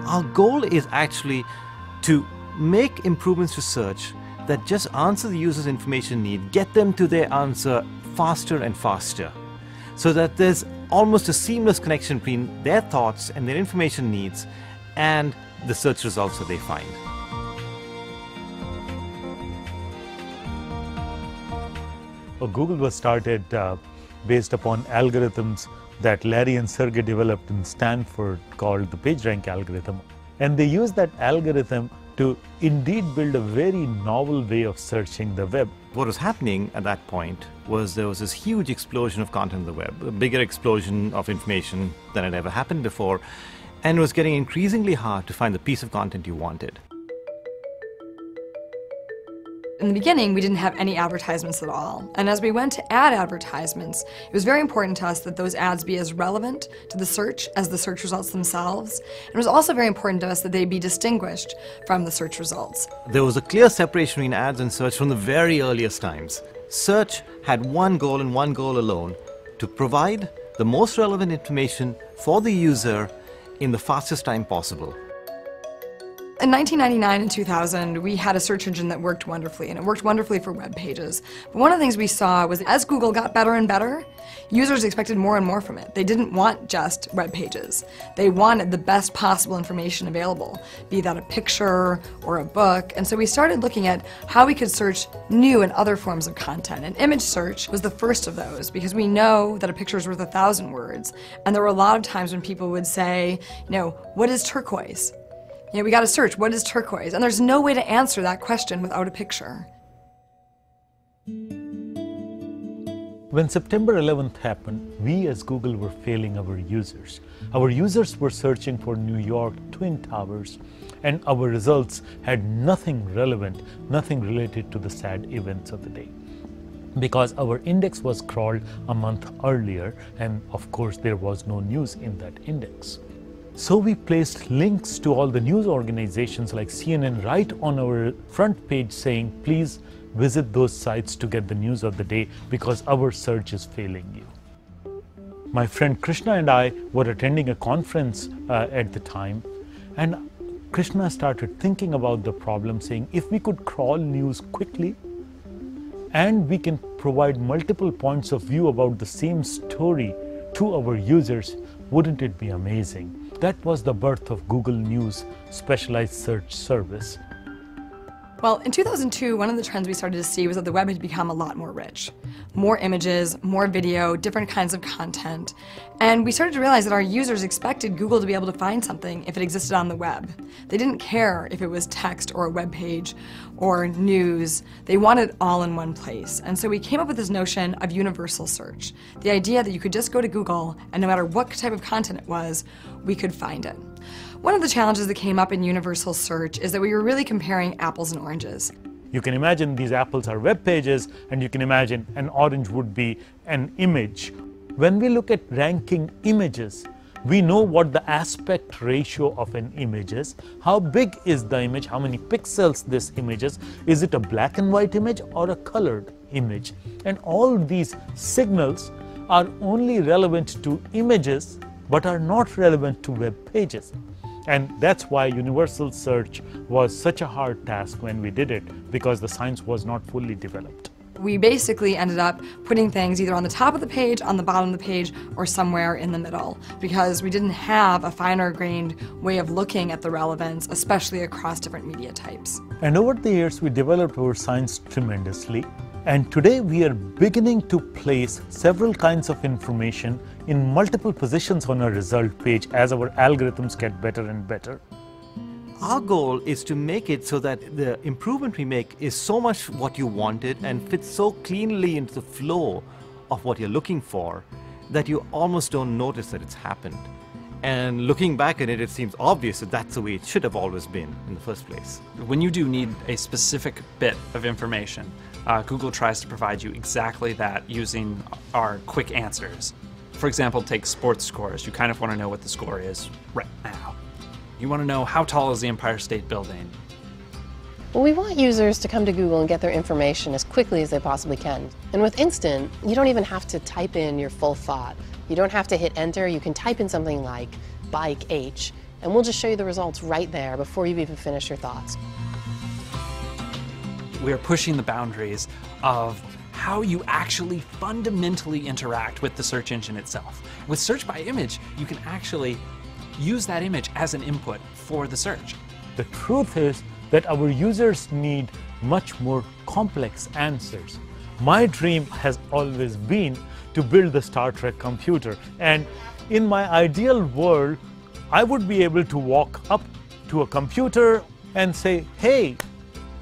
Our goal is actually to make improvements to search that just answer the user's information need, get them to their answer faster and faster, so that there's almost a seamless connection between their thoughts and their information needs and the search results that they find. Well, Google was started based upon algorithms that Larry and Sergey developed in Stanford called the PageRank algorithm. And they used that algorithm to indeed build a very novel way of searching the web. What was happening at that point was there was this huge explosion of content on the web, a bigger explosion of information than had ever happened before, and it was getting increasingly hard to find the piece of content you wanted. In the beginning, we didn't have any advertisements at all. And as we went to add advertisements, it was very important to us that those ads be as relevant to the search as the search results themselves. And it was also very important to us that they be distinguished from the search results. There was a clear separation between ads and search from the very earliest times. Search had one goal and one goal alone: to provide the most relevant information for the user in the fastest time possible. In 1999 and 2000, we had a search engine that worked wonderfully, and it worked wonderfully for web pages. But one of the things we saw was as Google got better and better, users expected more and more from it. They didn't want just web pages. They wanted the best possible information available, be that a picture or a book. And so we started looking at how we could search new and other forms of content. And image search was the first of those, because we know that a picture is worth 1,000 words. And there were a lot of times when people would say, what is turquoise? We got to search, what is turquoise? And there's no way to answer that question without a picture. When September 11th happened, we as Google were failing our users. Our users were searching for New York Twin Towers, and our results had nothing relevant, nothing related to the sad events of the day. Because our index was crawled a month earlier, and of course there was no news in that index. So we placed links to all the news organizations like CNN right on our front page saying, please visit those sites to get the news of the day because our search is failing you. My friend Krishna and I were attending a conference at the time, and Krishna started thinking about the problem, saying if we could crawl news quickly and we can provide multiple points of view about the same story to our users, wouldn't it be amazing? That was the birth of Google News specialized search service. Well, in 2002, one of the trends we started to see was that the web had become a lot more rich. More images, more video, different kinds of content. And we started to realize that our users expected Google to be able to find something if it existed on the web. They didn't care if it was text or a web page or news. They wanted it all in one place. And so we came up with this notion of universal search. The idea that you could just go to Google and no matter what type of content it was, we could find it. One of the challenges that came up in universal search is that we were really comparing apples and oranges. You can imagine these apples are web pages, and you can imagine an orange would be an image. When we look at ranking images, we know what the aspect ratio of an image is. How big is the image? How many pixels this image is? Is it a black and white image or a colored image? And all these signals are only relevant to images but are not relevant to web pages. And that's why universal search was such a hard task when we did it, because the science was not fully developed. We basically ended up putting things either on the top of the page, on the bottom of the page, or somewhere in the middle, because we didn't have a finer grained way of looking at the relevance, especially across different media types. And over the years, we developed our science tremendously. And today we are beginning to place several kinds of information in multiple positions on a result page as our algorithms get better and better. Our goal is to make it so that the improvement we make is so much what you wanted and fits so cleanly into the flow of what you're looking for that you almost don't notice that it's happened. And looking back at it, it seems obvious that that's the way it should have always been in the first place. When you do need a specific bit of information, Google tries to provide you exactly that using our quick answers. For example, take sports scores. You kind of want to know what the score is right now. You want to know how tall is the Empire State Building. Well, we want users to come to Google and get their information as quickly as they possibly can. And with Instant, you don't even have to type in your full thought. You don't have to hit enter. You can type in something like bike H, and we'll just show you the results right there before you've even finished your thoughts. We're pushing the boundaries of how you actually fundamentally interact with the search engine itself. With search by image, you can actually use that image as an input for the search. The truth is that our users need much more complex answers. My dream has always been to build the Star Trek computer, and in my ideal world, I would be able to walk up to a computer and say, hey,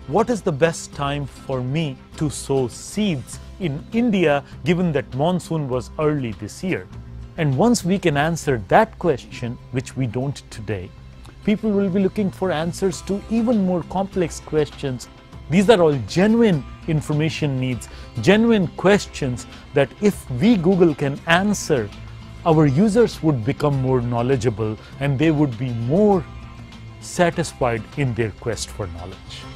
what is the best time for me to sow seeds in India, given that monsoon was early this year? And once we can answer that question, which we don't today, people will be looking for answers to even more complex questions. These are all genuine information needs, genuine questions that if we, Google, can answer, our users would become more knowledgeable and they would be more satisfied in their quest for knowledge.